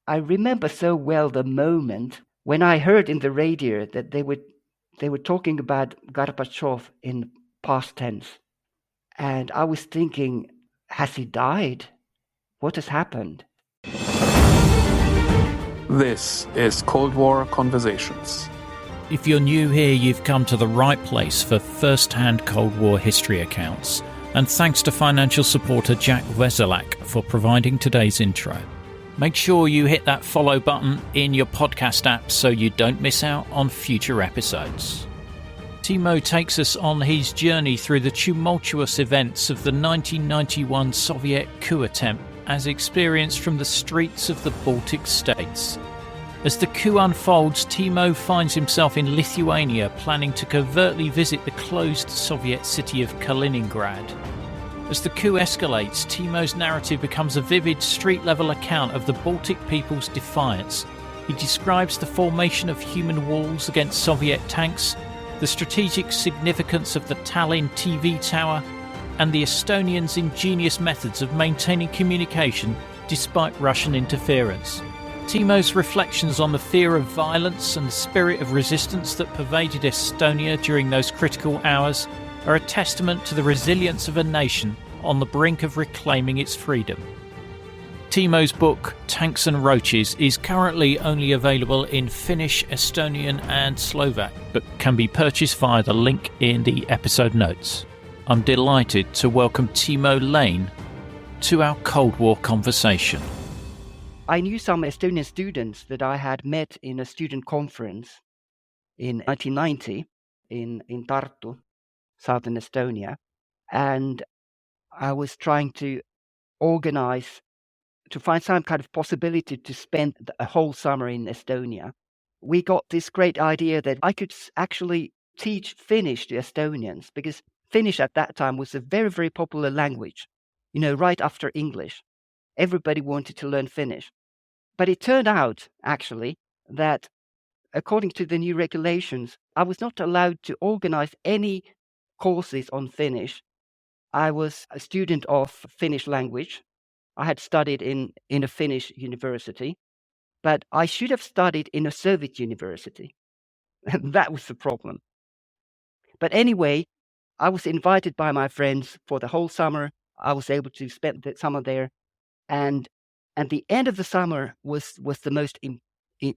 I remember so well the moment when I heard in the radio that they were talking about Gorbachev in past tense. And I was thinking, has he died? What has happened? This is Cold War Conversations. If you're new here, you've come to the right place for first-hand Cold War history accounts. And thanks to financial supporter Jack Weselak for providing today's intro. Make sure you hit that follow button in your podcast app so you don't miss out on future episodes. Timo takes us on his journey through the tumultuous events of the 1991 Soviet coup attempt as experienced from the streets of the Baltic States. As the coup unfolds, Timo finds himself in Lithuania planning to covertly visit the closed Soviet city of Kaliningrad. As the coup escalates, Timo's narrative becomes a vivid street-level account of the Baltic people's defiance. He describes the formation of human walls against Soviet tanks, the strategic significance of the Tallinn TV tower, and the Estonians' ingenious methods of maintaining communication despite Russian interference. Timo's reflections on the fear of violence and the spirit of resistance that pervaded Estonia during those critical hours are a testament to the resilience of a nation on the brink of reclaiming its freedom. Timo's book, Tanks and Roaches, is currently only available in Finnish, Estonian and Slovak, but can be purchased via the link in the episode notes. I'm delighted to welcome timlaine to our Cold War conversation. I knew some Estonian students that I had met in a student conference in 1990 in Tartu, southern Estonia, and I was trying to organize to find some kind of possibility to spend a whole summer in Estonia. We got this great idea that I could actually teach Finnish to Estonians, because Finnish at that time was a very, very popular language, right after English. Everybody wanted to learn Finnish. But it turned out, actually, that according to the new regulations, I was not allowed to organize any courses on Finnish. I was a student of Finnish language. I had studied in a Finnish university, but I should have studied in a Soviet university. That was the problem. But anyway, I was invited by my friends for the whole summer. I was able to spend the summer there. And the end of the summer was the most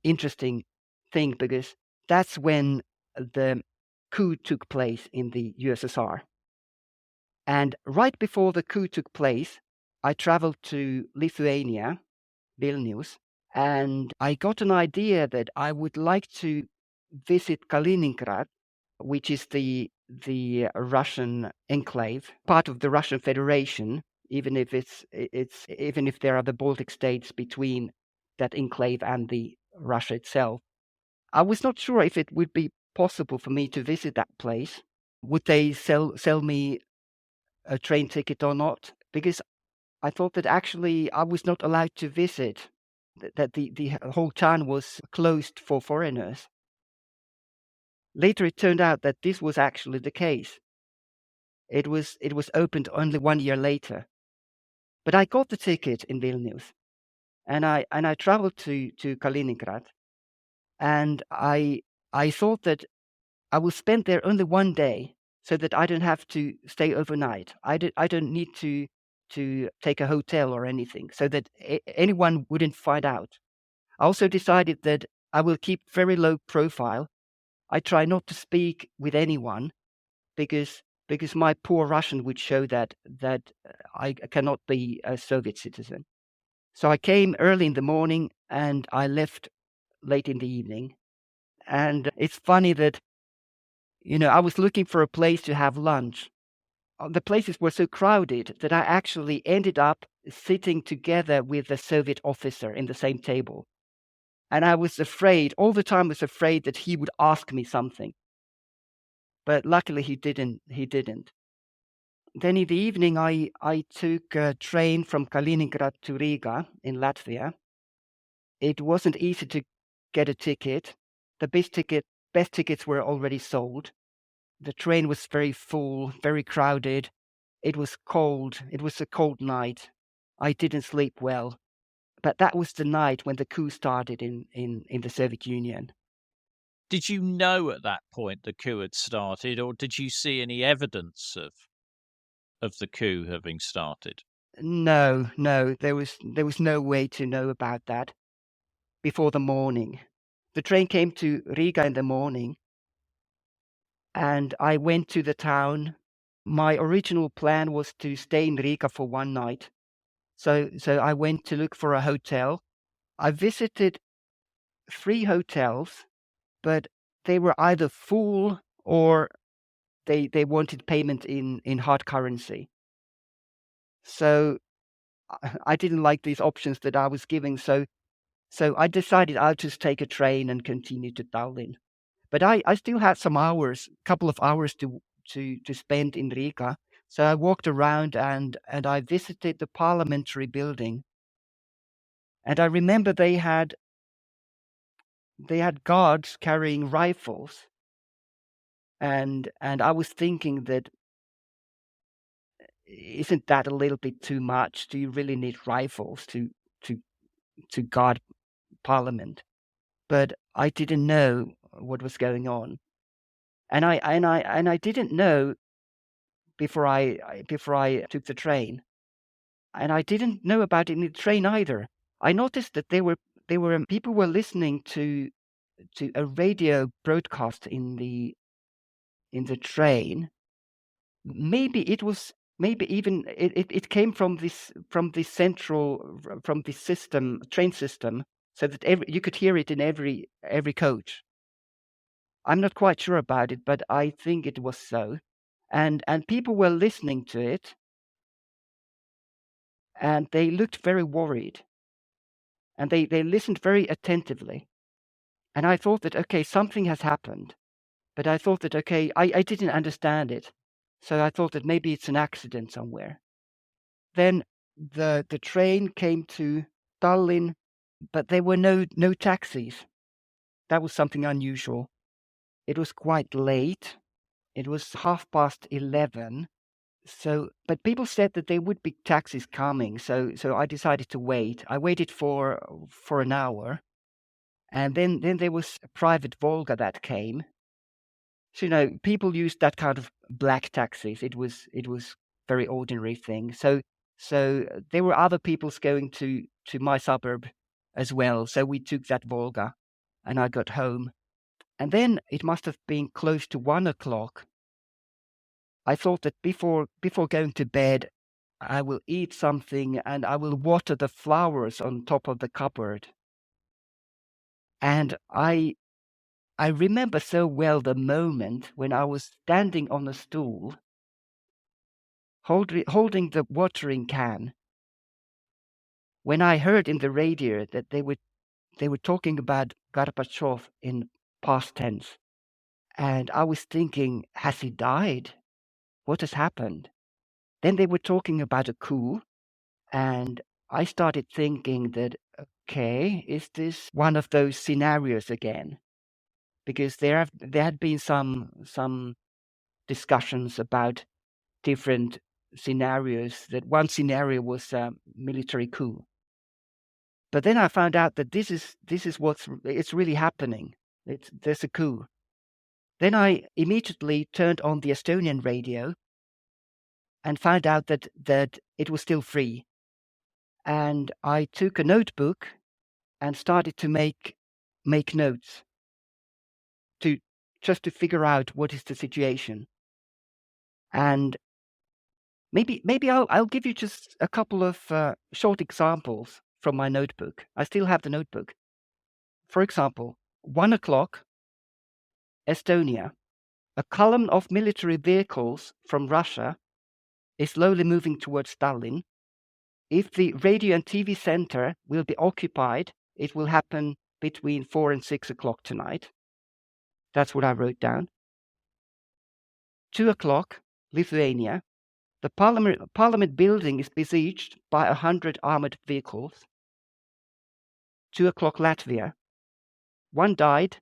interesting thing, because that's when the coup took place in the USSR. And right before the coup took place, I traveled to Lithuania, Vilnius, and I got an idea that I would like to visit Kaliningrad, which is the Russian enclave, part of the Russian Federation, even if even if there are the Baltic States between that enclave and the Russia itself. I was not sure if it would be possible for me to visit that place. Would they sell me a train ticket or not? Because I thought that actually I was not allowed to visit, that the whole town was closed for foreigners. Later it turned out that this was actually the case. It was opened only 1 year later. But I got the ticket in Vilnius, and I traveled to Kaliningrad, and I thought that I will spend there only 1 day, so that I don't have to stay overnight. I don't need to take a hotel or anything, so that anyone wouldn't find out. I also decided that I will keep very low profile. I try not to speak with anyone, because my poor Russian would show that I cannot be a Soviet citizen. So I came early in the morning and I left late in the evening. And it's funny that, I was looking for a place to have lunch. The places were so crowded that I actually ended up sitting together with a Soviet officer in the same table. And I was afraid, all the time was afraid that he would ask me something. But luckily he didn't. Then in the evening, I took a train from Kaliningrad to Riga in Latvia. It wasn't easy to get a ticket. The best tickets were already sold. The train was very full, very crowded. It was cold. It was a cold night. I didn't sleep well. But that was the night when the coup started in the Soviet Union. Did you know at that point the coup had started, or did you see any evidence of the coup having started? No, there was no way to know about that before the morning. The train came to Riga in the morning, and I went to the town. My original plan was to stay in Riga for one night. So I went to look for a hotel. I visited 3 hotels, but they were either full or they wanted payment in hard currency. So I didn't like these options that I was giving. So I decided I'll just take a train and continue to Tallinn. But I still had some hours, couple of hours to spend in Riga. So I walked around and I visited the parliamentary building. And I remember they had guards carrying rifles. And I was thinking that, isn't that a little bit too much? Do you really need rifles to guard parliament? But I didn't know what was going on. And I didn't know before I took the train. And I didn't know about it in the train either. I noticed that people were listening to a radio broadcast in the train. Maybe it came from this train system, so that you could hear it in every coach. I'm not quite sure about it, but I think it was so. And people were listening to it, and they looked very worried, and they listened very attentively. And I thought that, okay, something has happened. But I thought that, okay, I didn't understand it. So I thought that maybe it's an accident somewhere. Then the train came to Tallinn, but there were no taxis. That was something unusual. It was quite late. It was 11:30. So, but people said that there would be taxis coming. So I decided to wait. I waited for an hour, and then there was a private Volga that came. So people used that kind of black taxis. It was very ordinary thing. So there were other peoples going to my suburb as well. So we took that Volga, and I got home. And then it must have been close to 1:00. I thought that before going to bed, I will eat something and I will water the flowers on top of the cupboard. And I remember so well the moment when I was standing on a stool, holding the watering can, when I heard in the radio that they were talking about Gorbachev in past tense. And I was thinking, has he died? What has happened? Then they were talking about a coup, and I started thinking that, okay, is this one of those scenarios again? Because there had been some discussions about different scenarios. That one scenario was a military coup, but then I found out that this is it's really happening. There's a coup. Then I immediately turned on the Estonian radio and found out that it was still free. And I took a notebook and started to make notes just to figure out what is the situation. And maybe I'll give you just a couple of short examples from my notebook. I still have the notebook. For example, 1:00, Estonia. A column of military vehicles from Russia is slowly moving towards Tallinn. If the radio and TV center will be occupied, it will happen between 4 and 6 o'clock tonight. That's what I wrote down. 2:00, Lithuania. The parliament building is besieged by 100 armored vehicles. 2:00, Latvia. 1 died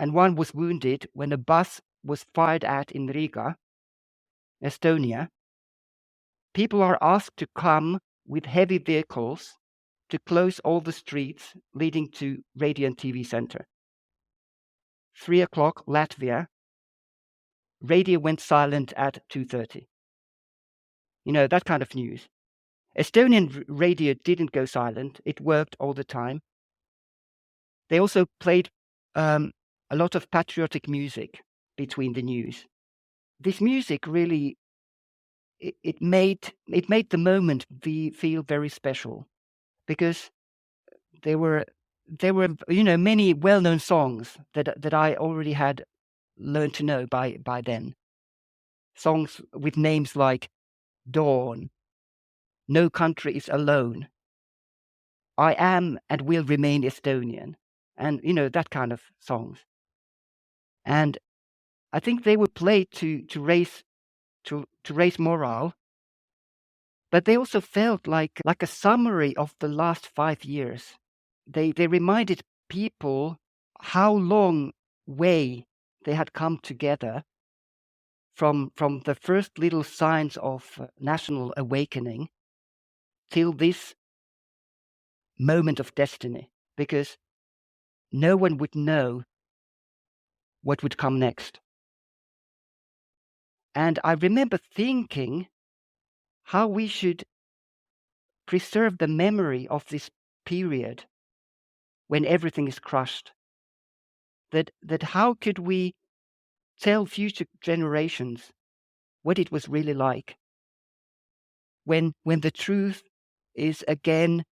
and 1 was wounded when a bus was fired at in Riga. Estonia. People are asked to come with heavy vehicles to close all the streets leading to radio and TV center. 3 o'clock, Latvia. Radio went silent at 2:30. That kind of news. Estonian radio didn't go silent. It worked all the time. They also played a lot of patriotic music between the news. This music really, it made the moment feel very special, because there were many well-known songs that I already had learned to know by then. Songs with names like Dawn, No Country is Alone, I Am and Will Remain Estonian, and that kind of songs. And I think they were played to raise morale, but they also felt like a summary of the last 5 years. They reminded people how long way they had come together from the first little signs of national awakening till this moment of destiny, because no one would know what would come next. And I remember thinking how we should preserve the memory of this period when everything is crushed. That how could we tell future generations what it was really like when the truth is again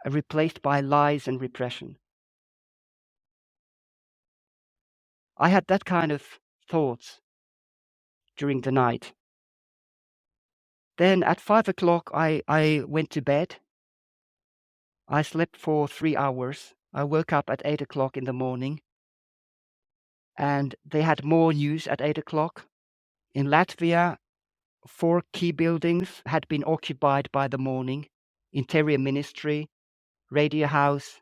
replaced by lies and repression. I had that kind of thoughts during the night. Then at 5 o'clock, I went to bed. I slept for 3 hours. I woke up at 8 o'clock in the morning. And they had more news at 8 o'clock. In Latvia, 4 key buildings had been occupied by the morning: Interior Ministry, Radio House,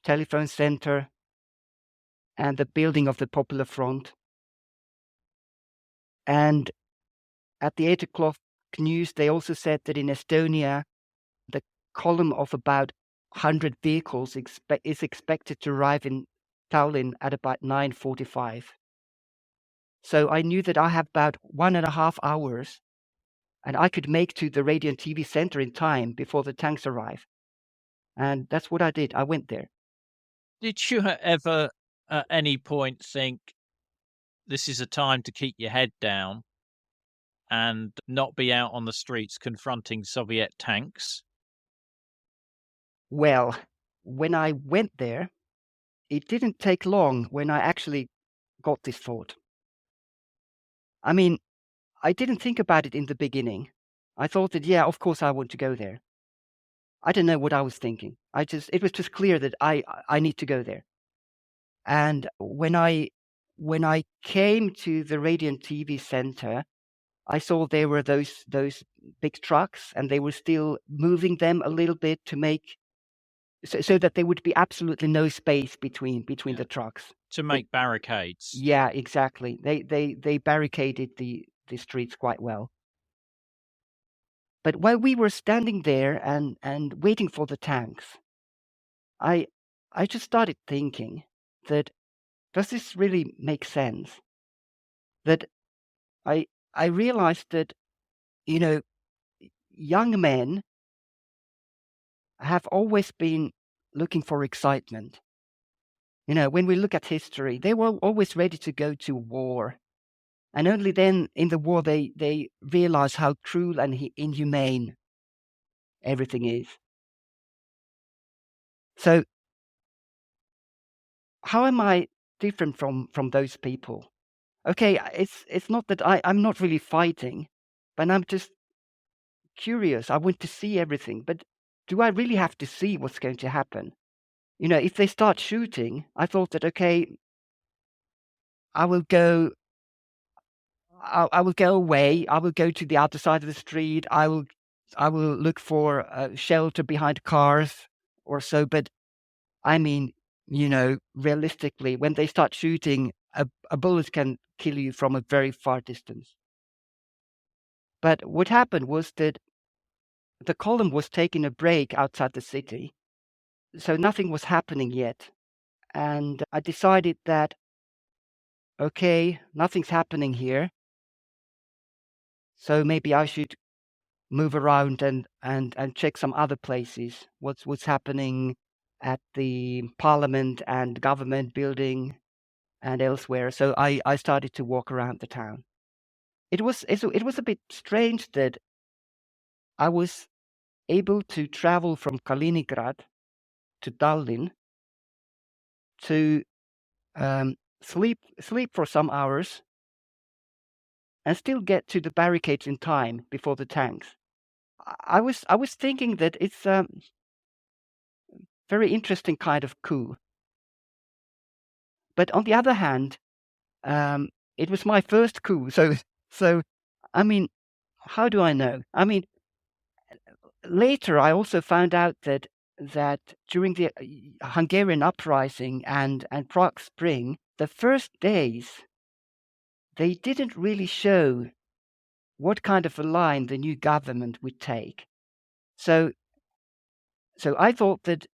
Telephone Center, and the building of the Popular Front. And at the 8 o'clock news, they also said that in Estonia, the column of about 100 vehicles is expected to arrive in Tallinn at about 9:45. So I knew that I have about 1.5 hours, and I could make to the radio and TV center in time before the tanks arrive. And that's what I did. I went there. Did you ever at any point think this is a time to keep your head down and not be out on the streets confronting Soviet tanks? Well, when I went there, it didn't take long when I actually got this thought. I mean, I didn't think about it in the beginning. I thought that, yeah, of course I want to go there. I don't know what I was thinking. It was just clear that I need to go there. And when I came to the radio and TV center, I saw there were those big trucks, and they were still moving them a little bit to make so that there would be absolutely no space between the trucks. To make barricades. Yeah, exactly. They barricaded the streets quite well. But while we were standing there and waiting for the tanks, I just started thinking that, does this really make sense? That I realized that, young men have always been looking for excitement. When we look at history, they were always ready to go to war. And only then in the war they realize how cruel and inhumane everything is. So how am I different from those people? Okay, it's not that I'm not really fighting, but I'm just curious. I want to see everything. But do I really have to see what's going to happen? If they start shooting, I thought that, okay, I will go away. I will go to the other side of the street. I will look for shelter behind cars or so. But I mean, realistically, when they start shooting, a bullet can kill you from a very far distance. But what happened was that the column was taking a break outside the city, so nothing was happening yet. And I decided that, okay, nothing's happening here, so maybe I should move around and check some other places. What's happening at the parliament and government building and elsewhere. So I started to walk around the town. It was a bit strange that I was able to travel from Kaliningrad to Tallinn to sleep for some hours and still get to the barricades in time before the tanks. I was thinking that it's a very interesting kind of coup. But on the other hand, it was my first coup, so I mean, how do I know? I mean, later I also found out that during the Hungarian uprising and Prague Spring, the first days they didn't really show what kind of a line the new government would take. So I thought that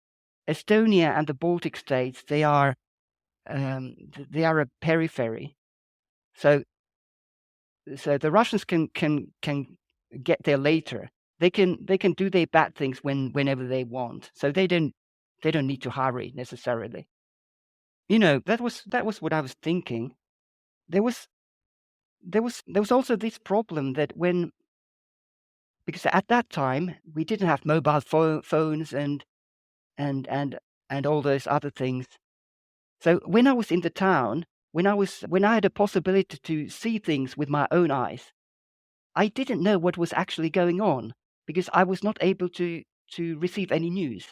Estonia and the Baltic States, they are a periphery. So the Russians can get there later. They can do their bad things whenever they want. So they don't need to hurry necessarily. That was what I was thinking. There was also this problem that because at that time we didn't have mobile phones and all those other things. So when I was in the town, when I had a possibility to see things with my own eyes, I didn't know what was actually going on because I was not able to receive any news.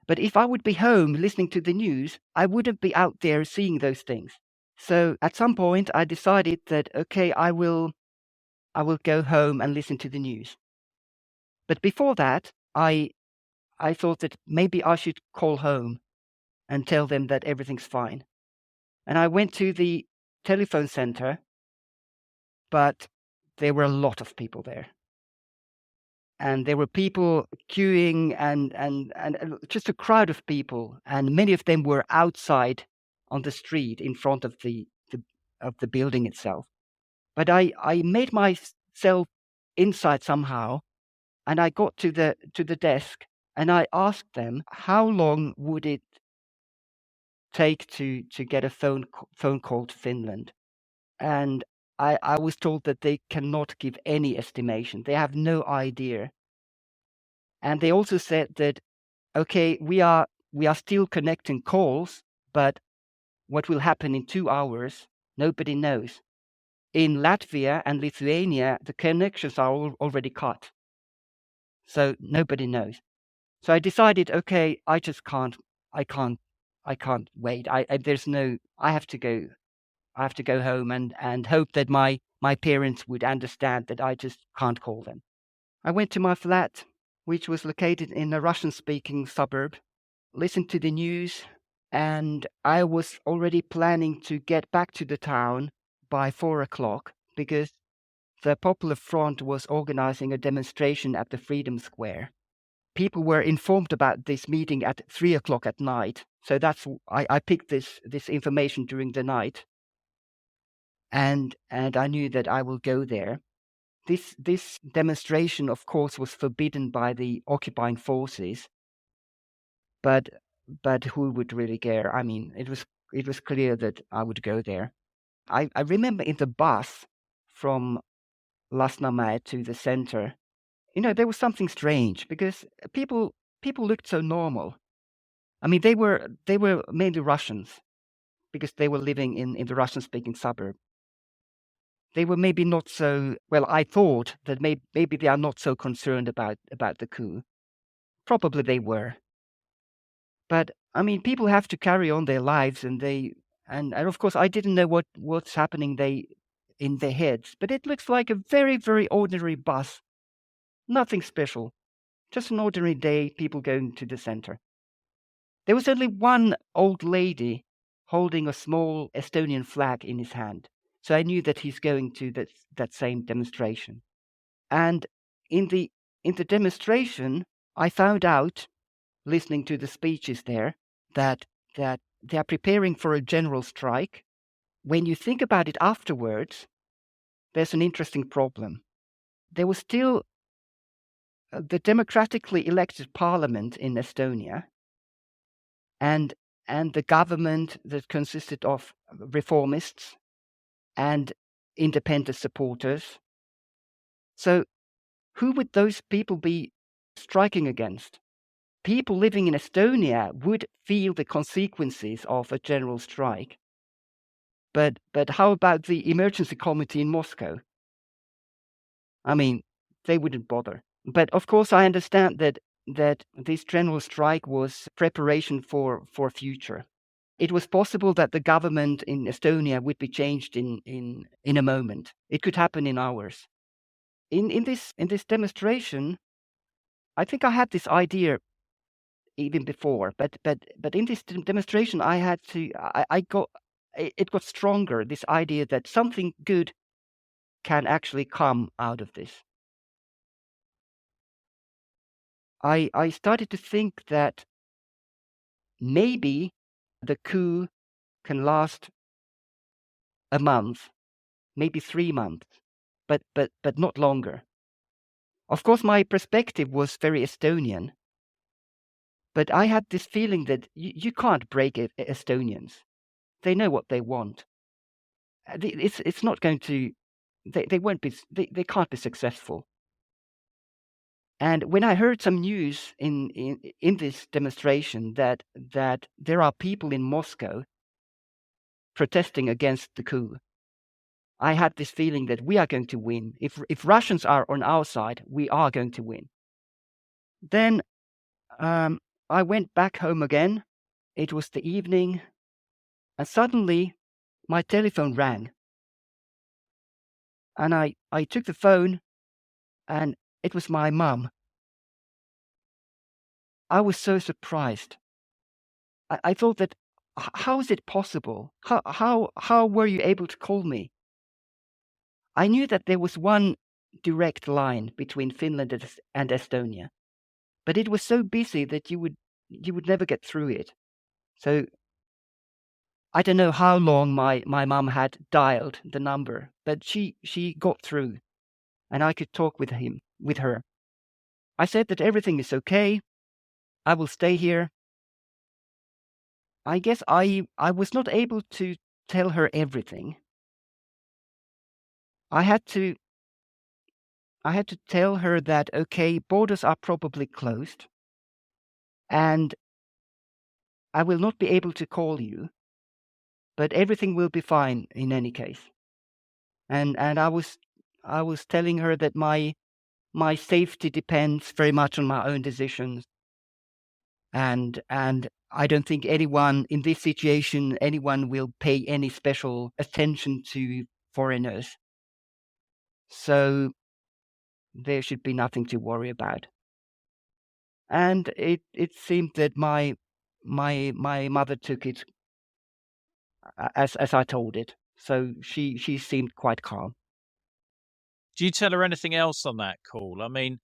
But if I would be home listening to the news, I wouldn't be out there seeing those things. So at some point I decided that, okay, I will go home and listen to the news. But before that, I thought that maybe I should call home and tell them that everything's fine. And I went to the telephone center, but there were a lot of people there. And there were people queuing and just a crowd of people. And many of them were outside on the street in front of the building itself. But I made myself inside somehow, and I got to the desk and I asked them, how long would it take to get a phone call to Finland? And I was told that they cannot give any estimation. They have no idea. And they also said that, okay, we are still connecting calls, but what will happen in 2 hours, nobody knows. In Latvia and Lithuania, the connections are already cut. So nobody knows. So I decided, okay, I can't wait. I have to go home and hope that my parents would understand that I just can't call them. I went to my flat, which was located in a Russian-speaking suburb, listened to the news, and I was already planning to get back to the town by 4:00 because the Popular Front was organizing a demonstration at the Freedom Square. People were informed about this meeting at 3:00 at night, so I picked this information during the night, and I knew that I will go there. This demonstration, of course, was forbidden by the occupying forces, but who would really care? I mean, it was clear that I would go there. I remember in the bus from Lasnamäe to the center, there was something strange because people looked so normal. I mean, they were mainly Russians because they were living in the Russian-speaking suburb. They were maybe not so well. I thought that maybe they are not so concerned about the coup. Probably they were, but I mean, people have to carry on their lives, and of course, I didn't know what's happening in their heads. But it looks like a very, very ordinary bus, nothing special, just an ordinary day. People going to the center. There was only one old lady holding a small Estonian flag in his hand. So I knew that he's going to that same demonstration. And in the in the demonstration, I found out, listening to the speeches there, that they are preparing for a general strike. When you think about it afterwards, there's an interesting problem. There was still the democratically elected parliament in Estonia, and the government that consisted of reformists and independent supporters. So who would those people be striking against? People living in Estonia would feel the consequences of a general strike. But how about the emergency committee in Moscow? I mean, they wouldn't bother. But of course, I understand that this general strike was preparation for future. It was possible that the government in Estonia would be changed in a moment. It could happen in hours. In this demonstration, I think I had this idea even before, but in this demonstration, it got stronger. This idea that something good can actually come out of this. I started to think that maybe the coup can last a month, maybe 3 months, but not longer. Of course, my perspective was very Estonian, but I had this feeling that you can't break Estonians. They know what they want. It's not going to. They won't be. They can't be successful. And when I heard some news in this demonstration that there are people in Moscow protesting against the coup, I had this feeling that we are going to win. If Russians are on our side, we are going to win. Then I went back home again. It was the evening, and suddenly my telephone rang. And I took the phone, and it was my mum. I was so surprised. I thought that, how is it possible? How were you able to call me? I knew that there was one direct line between Finland and Estonia, but it was so busy that you would never get through it. So I don't know how long my mum had dialed the number, but she got through, and I could talk with her. I said that everything is okay. I will stay here. I guess I was not able to tell her everything. I had to tell her that, okay, borders are probably closed, and I will not be able to call you, but everything will be fine in any case. And I was telling her that my safety depends very much on my own decisions, and I don't think anyone in this situation will pay any special attention to foreigners. So there should be nothing to worry about. And it seemed that my mother took it as I told it. So she seemed quite calm. Do you tell her anything else on that call? I mean,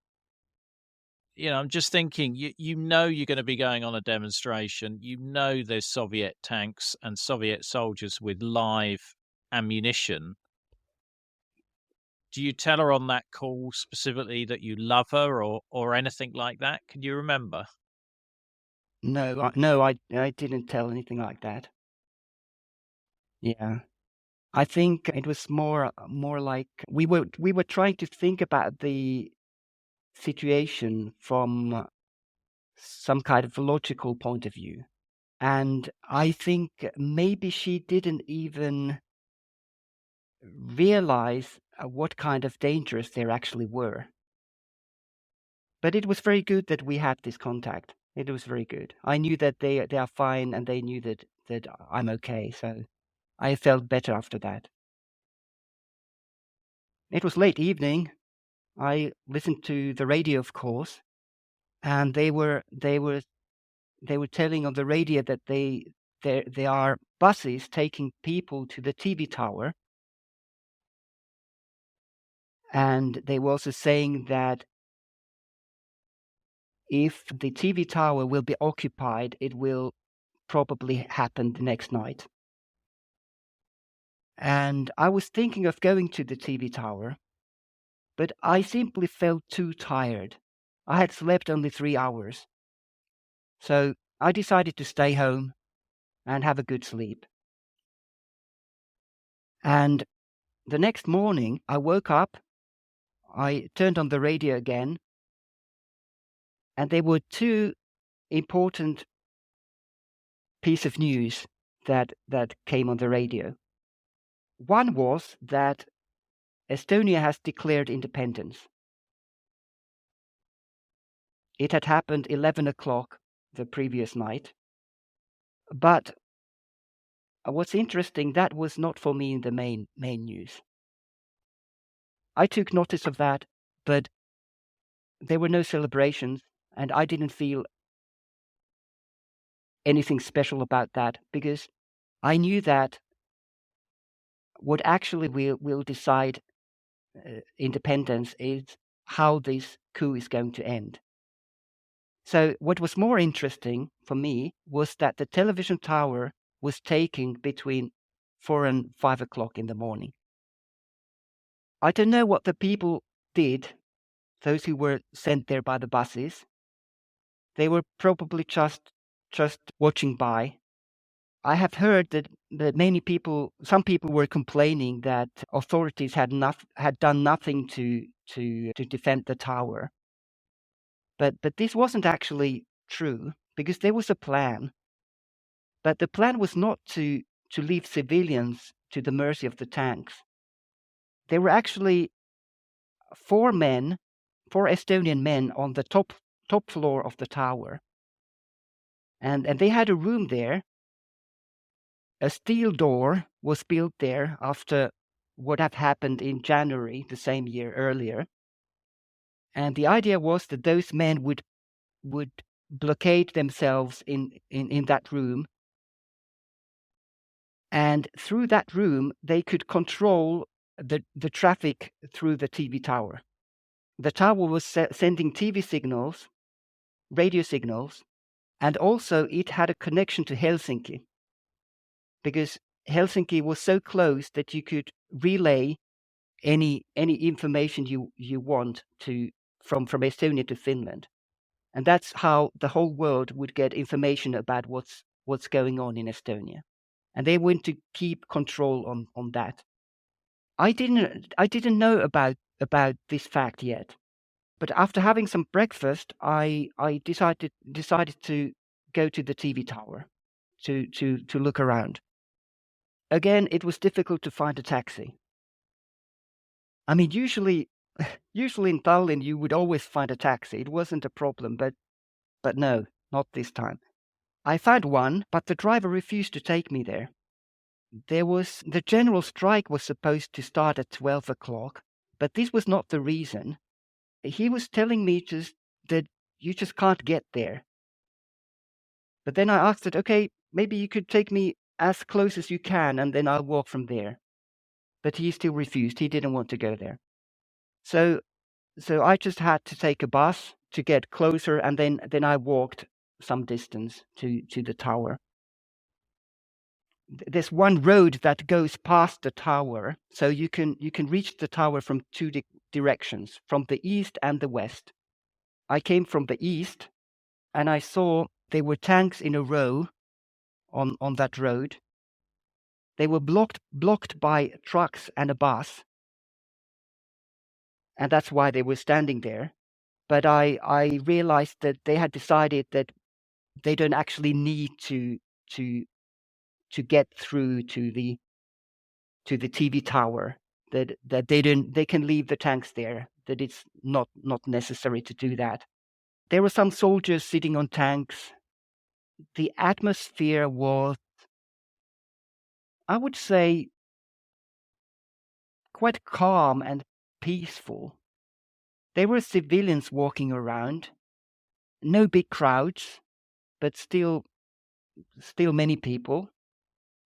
I'm just thinking, you know you're going to be going on a demonstration. You know there's Soviet tanks and Soviet soldiers with live ammunition. Do you tell her on that call specifically that you love her or anything like that? Can you remember? No, I didn't tell anything like that. Yeah. I think it was more like we were trying to think about the situation from some kind of logical point of view. And I think maybe she didn't even realize what kind of dangers there actually were. But it was very good that we had this contact. It was very good. I knew that they are fine, and they knew that I'm okay. So I felt better after that. It was late evening. I listened to the radio, of course, and they were telling on the radio that there are buses taking people to the TV tower, and they were also saying that if the TV tower will be occupied, it will probably happen the next night. And I was thinking of going to the TV tower, but I simply felt too tired. I had slept only 3 hours. So I decided to stay home and have a good sleep. And the next morning, I woke up, I turned on the radio again, and there were two important pieces of news that came on the radio. One was that Estonia has declared independence. It had happened 11 o'clock the previous night. But what's interesting, that was not for me in the main news. I took notice of that, but there were no celebrations, and I didn't feel anything special about that, because I knew that what actually will decide independence is how this coup is going to end. So what was more interesting for me was that the television tower was taking between 4 and 5 o'clock in the morning. I don't know what the people did, those who were sent there by the buses. They were probably just watching by. I have heard that some people were complaining that authorities had done nothing to defend the tower. But this wasn't actually true, because there was a plan. But the plan was not to leave civilians to the mercy of the tanks. There were actually four Estonian men on the top floor of the tower. And they had a room there. A steel door was built there after what had happened in January the same year earlier. And the idea was that those men would blockade themselves in that room. And through that room, they could control the traffic through the TV tower. The tower was sending TV signals, radio signals, and also it had a connection to Helsinki, because Helsinki was so close that you could relay any information you want from Estonia to Finland. And that's how the whole world would get information about what's going on in Estonia. And they want to keep control on that. I didn't know about this fact yet. But after having some breakfast, I decided to go to the TV tower to look around. Again, it was difficult to find a taxi. I mean, usually in Tallinn you would always find a taxi. It wasn't a problem, but no, not this time. I found one, but the driver refused to take me there. The general strike was supposed to start at 12 o'clock, but this was not the reason. He was telling me that you just can't get there. But then I asked that, okay, maybe you could take me as close as you can, and then I'll walk from there. But he still refused. He didn't want to go there. So I just had to take a bus to get closer, and then I walked some distance to the tower. There's one road that goes past the tower, so you can reach the tower from two directions, from the east and the west. I came from the east, and I saw there were tanks in a row on that road. They were blocked by trucks and a bus, and that's why they were standing there. But I realized that they had decided that they don't actually need to get through to the TV tower. That they can leave the tanks there. That it's not necessary to do that. There were some soldiers sitting on tanks. The atmosphere was, I would say, quite calm and peaceful. There were civilians walking around. No big crowds, but still many people.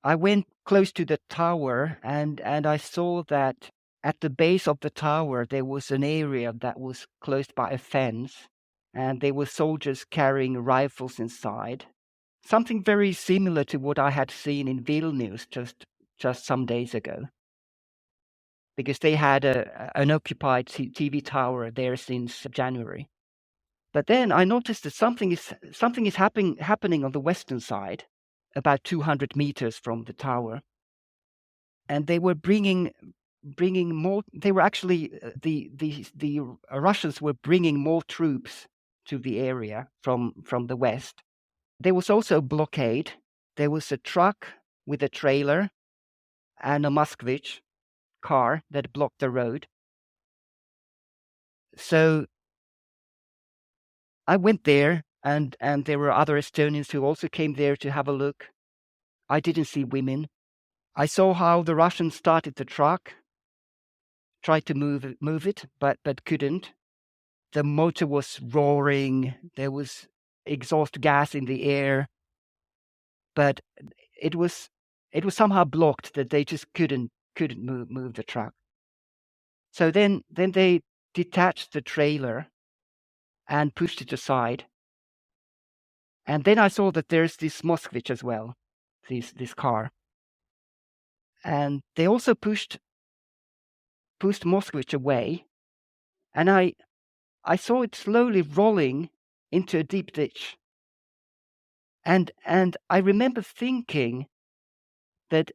I went close to the tower, and I saw that at the base of the tower there was an area that was closed by a fence, and there were soldiers carrying rifles inside. Something very similar to what I had seen in Vilnius just some days ago, because they had an occupied TV tower there since January. But then I noticed that something is happening on the western side, about 200 meters from the tower, and they were bringing more. They were actually the Russians were bringing more troops to the area from the west. There was also a blockade. There was a truck with a trailer and a Moskvich car that blocked the road. So I went there, and there were other Estonians who also came there to have a look. I didn't see women. I saw how the Russians started the truck, tried to move it, but couldn't. The motor was roaring. There was exhaust gas in the air, but it was somehow blocked, that they just couldn't move the truck. So then they detached the trailer and pushed it aside. And then I saw that there's this Moskvich as well, this car. And they also pushed Moskvich away, and I saw it slowly rolling into a deep ditch. And I remember thinking that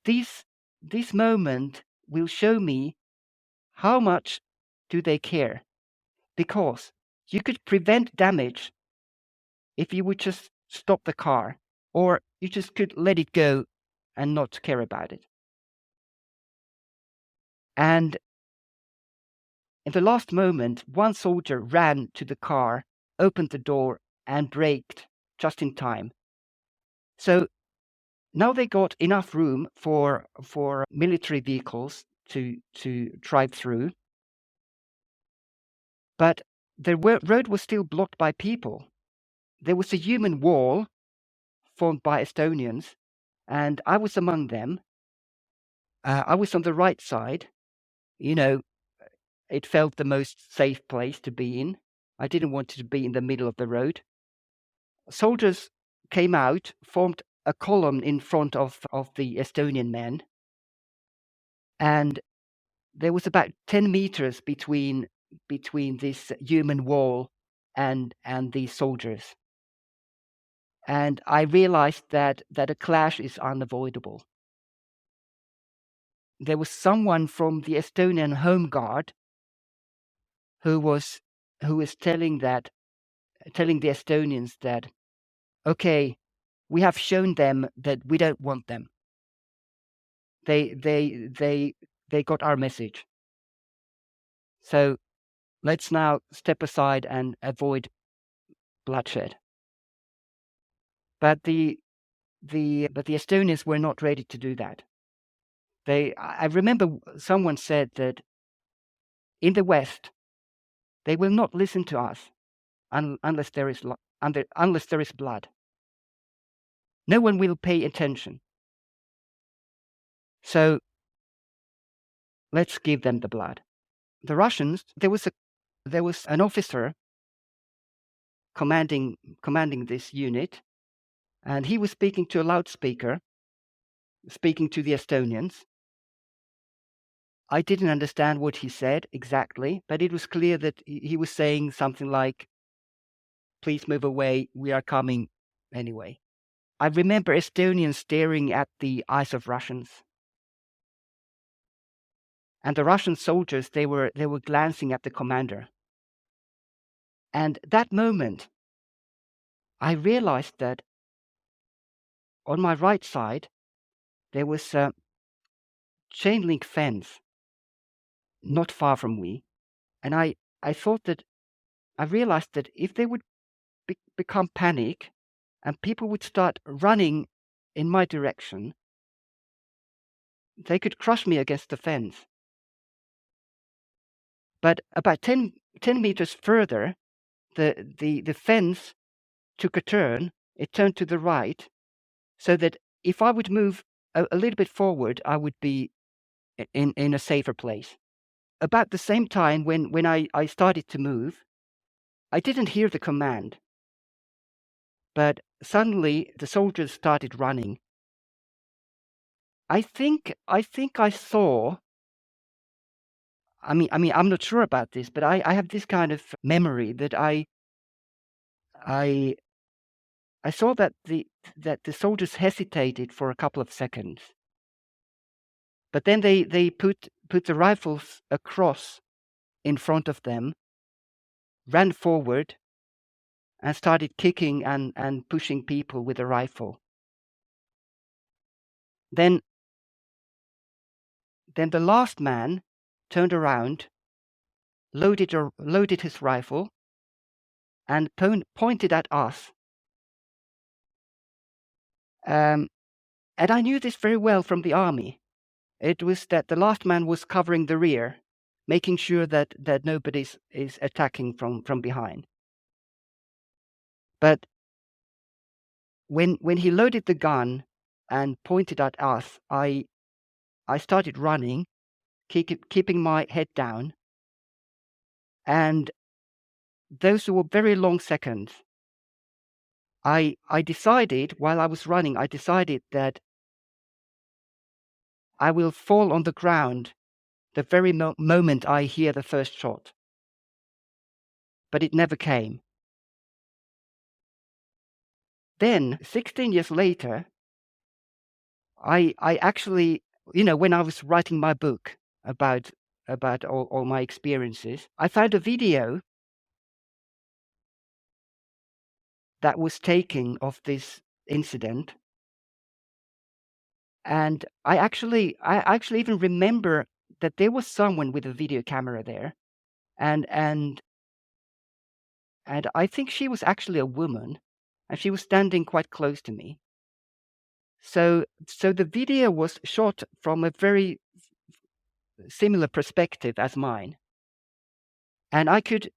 this moment will show me how much do they care, because you could prevent damage if you would just stop the car, or you just could let it go and not care about it. And in the last moment, one soldier ran to the car, opened the door, and braked just in time. So now they got enough room for military vehicles to drive through. But the road was still blocked by people. There was a human wall formed by Estonians, and I was among them. I was on the right side. It felt the most safe place to be in. I didn't want to be in the middle of the road. Soldiers came out, formed a column in front of the Estonian men, and there was about 10 meters between this human wall and the soldiers. And I realized that a clash is unavoidable. There was someone from the Estonian Home Guard who was telling the Estonians that, okay, we have shown them that we don't want them. They got our message. So let's now step aside and avoid bloodshed. But the Estonians were not ready to do that. I remember someone said that in the West, they will not listen to us unless there is blood. No one will pay attention. So let's give them the blood. The Russians, there was an officer commanding this unit, and he was speaking to a loudspeaker, speaking to the Estonians. I didn't understand what he said exactly, but it was clear that he was saying something like, please move away, we are coming anyway. I remember Estonians staring at the eyes of Russians. And the Russian soldiers, they were glancing at the commander. And that moment, I realized that on my right side, there was a chain link fence not far from me. And I realized that if they would become panic and people would start running in my direction, they could crush me against the fence. But about 10 meters further, the fence took a turn. It turned to the right, so that if I would move a little bit forward, I would be in a safer place. About the same time when I started to move, I didn't hear the command, but suddenly the soldiers started running. I think I saw. I'm not sure about this, but I have this kind of memory that I saw that the soldiers hesitated for a couple of seconds, but then they put the rifles across in front of them, ran forward, and started kicking and pushing people with a rifle. Then the last man turned around, loaded his rifle, and pointed at us. And I knew this very well from the army. It was that the last man was covering the rear, making sure that nobody is attacking from behind. But when he loaded the gun and pointed at us, I started running, keeping my head down, and those were very long seconds. I decided, while I was running, that I will fall on the ground the very moment I hear the first shot. But it never came. Then, 16 years later, I actually, when I was writing my book about all my experiences, I found a video that was taken of this incident. And I actually even remember that there was someone with a video camera there, and I think she was actually a woman, and she was standing quite close to me. So the video was shot from a very similar perspective as mine, and I could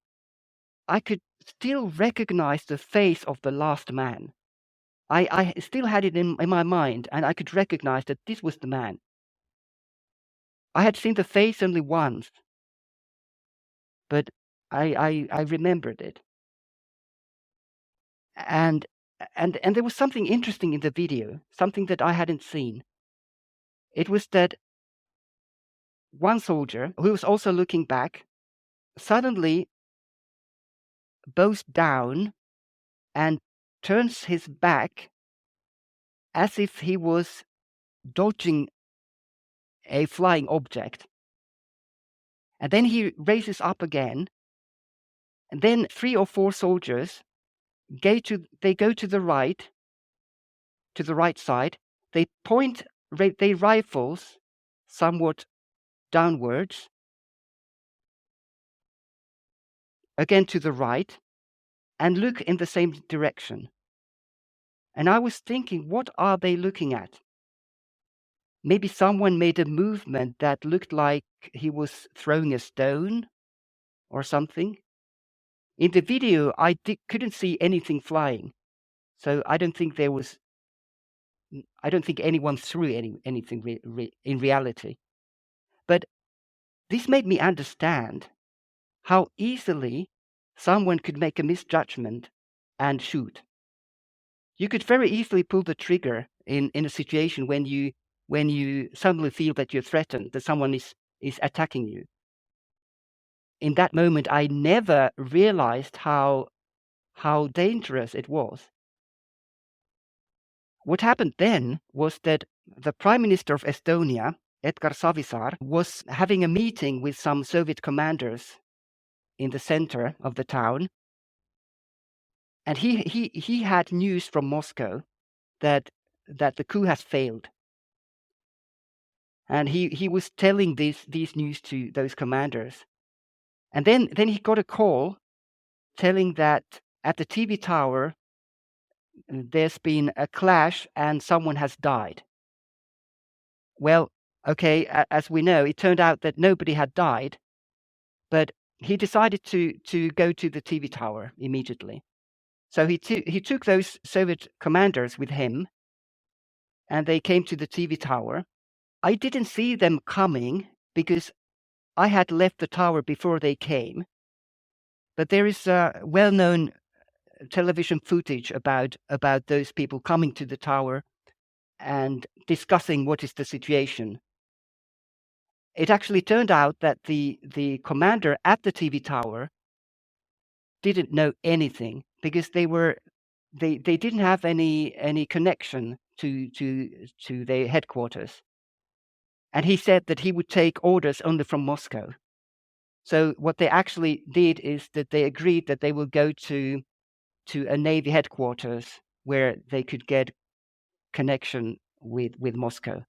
still recognize the face of the last man. I still had it in my mind, and I could recognize that this was the man. I had seen the face only once, but I remembered it. And there was something interesting in the video, something that I hadn't seen. It was that one soldier, who was also looking back, suddenly bows down and turns his back as if he was dodging a flying object. And then he raises up again, and then 3 or 4 soldiers go to the right side. They point their rifles somewhat downwards, again to the right, and look in the same direction. And I was thinking, what are they looking at? Maybe someone made a movement that looked like he was throwing a stone or something. In the video, I couldn't see anything flying, so I don't think anyone threw anything in reality. But this made me understand how easily someone could make a misjudgment and shoot. You could very easily pull the trigger in a situation when you suddenly feel that you're threatened, that someone is attacking you. In that moment, I never realized how dangerous it was. What happened then was that the Prime Minister of Estonia, Edgar Savisaar, was having a meeting with some Soviet commanders in the center of the town, and he had news from Moscow that the coup has failed, and he was telling these news to those commanders, and then he got a call telling that at the TV tower there's been a clash and someone has died. Well, okay, as we know, it turned out that nobody had died, but he decided to go to the TV tower immediately. So he took those Soviet commanders with him, and they came to the TV tower. I didn't see them coming because I had left the tower before they came. But there is well-known television footage about those people coming to the tower and discussing what is the situation. It actually turned out that the commander at the TV tower didn't know anything, because they didn't have any connection to their headquarters. And he said that he would take orders only from Moscow. So what they actually did is that they agreed that they will go to a Navy headquarters where they could get connection with Moscow.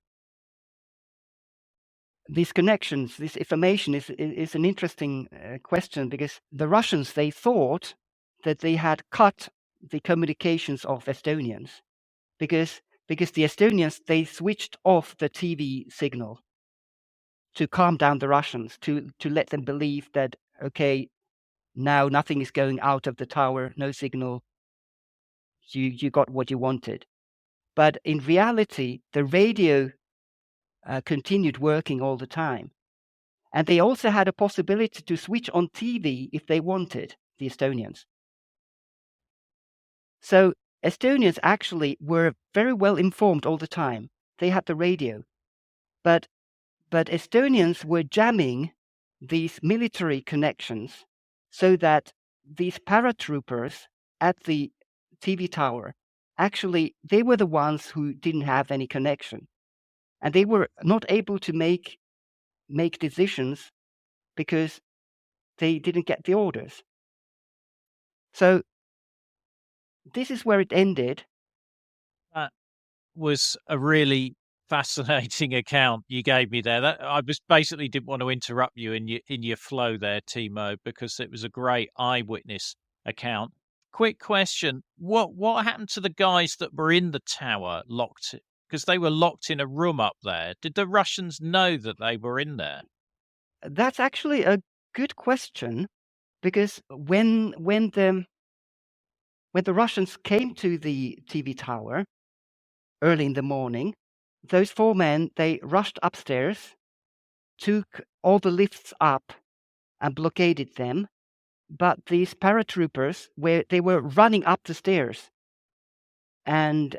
These connections, this information is an interesting question, because the Russians, they thought that they had cut the communications of Estonians, because the Estonians, they switched off the TV signal to calm down the Russians, to let them believe that, okay, now nothing is going out of the tower, no signal, you got what you wanted. But in reality, the radio continued working all the time. And they also had a possibility to switch on TV if they wanted, the Estonians. So Estonians actually were very well informed all the time. They had the radio. But Estonians were jamming these military connections so that these paratroopers at the TV tower, actually, they were the ones who didn't have any connection. And they were not able to make decisions because they didn't get the orders. So this is where it ended. That was a really fascinating account you gave me there. That I just basically didn't want to interrupt you in your flow there, Timo, because it was a great eyewitness account. Quick question: what happened to the guys that were in the tower locked? Because they were locked in a room up there. Did the Russians know that they were in there? That's actually a good question, because when the Russians came to the TV tower early in the morning, those 4 men, they rushed upstairs, took all the lifts up and blockaded them. But these paratroopers, they were running up the stairs. And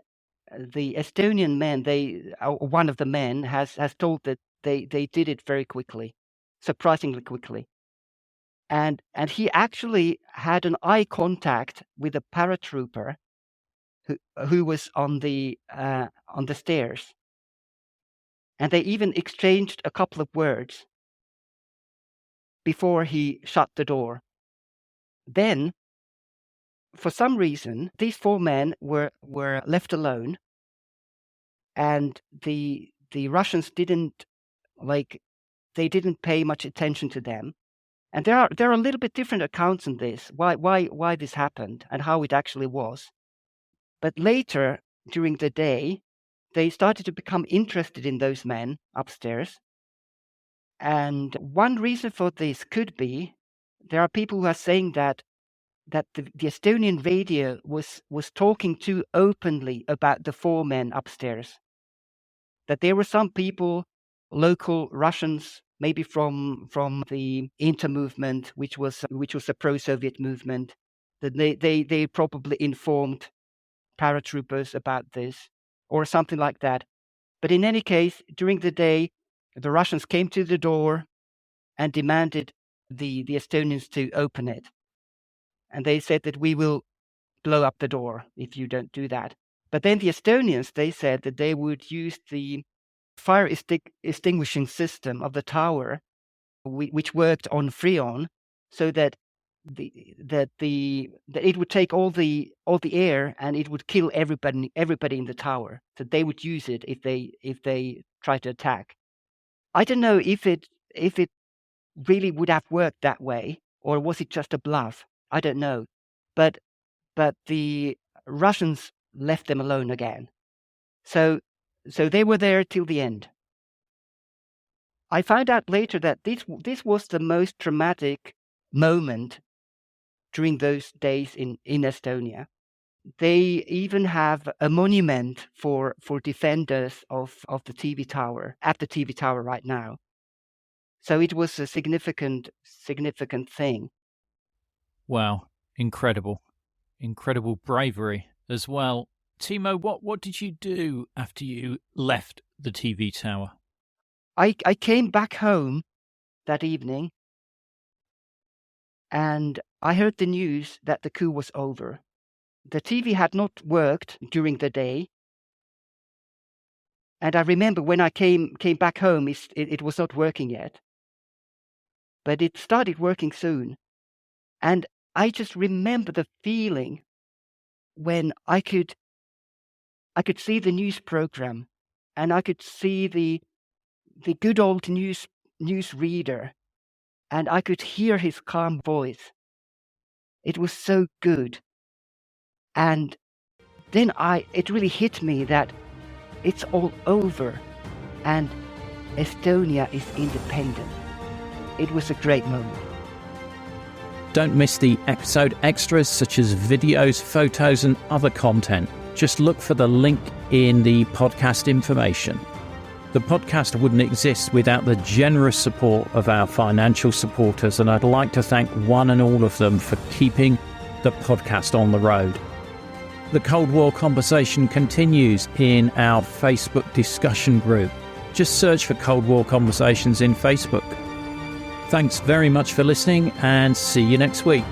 the Estonian men, one of the men has told that they did it very quickly, surprisingly quickly. And he actually had an eye contact with a paratrooper who was on the stairs. And they even exchanged a couple of words before he shut the door. Then, for some reason, these 4 men were left alone, and the Russians didn't pay much attention to them. And there are a little bit different accounts on this, why this happened and how it actually was. But later during the day, they started to become interested in those men upstairs. And one reason for this could be, there are people who are saying that the Estonian radio was talking too openly about the 4 men upstairs. That there were some people, local Russians, maybe from the Inter movement, which was a pro-Soviet movement, that they probably informed paratroopers about this or something like that. But in any case, during the day, the Russians came to the door and demanded the Estonians to open it. And they said that we will blow up the door if you don't do that. But then the Estonians, they said that they would use the fire extinguishing system of the tower, which worked on freon, so that it would take all the air and it would kill everybody in the tower. That they would use it if they try to attack. I don't know if it really would have worked that way, or was it just a bluff? I don't know. But the Russians left them alone again. So they were there till the end. I found out later that this was the most traumatic moment during those days in Estonia. They even have a monument for defenders of the TV tower at the TV tower right now. So it was a significant thing. Wow, incredible. Incredible bravery as well. Timo, what did you do after you left the TV tower? I came back home that evening and I heard the news that the coup was over. The TV had not worked during the day. And I remember when I came back home, it was not working yet. But it started working soon. And I just remember the feeling when I could see the news program and I could see the good old news reader and I could hear his calm voice. It was so good. And then it really hit me that it's all over and Estonia is independent. It was a great moment. Don't miss the episode extras such as videos, photos and other content. Just look for the link in the podcast information. The podcast wouldn't exist without the generous support of our financial supporters, and I'd like to thank one and all of them for keeping the podcast on the road. The Cold War conversation continues in our Facebook discussion group. Just search for Cold War Conversations in Facebook. Thanks very much for listening and see you next week.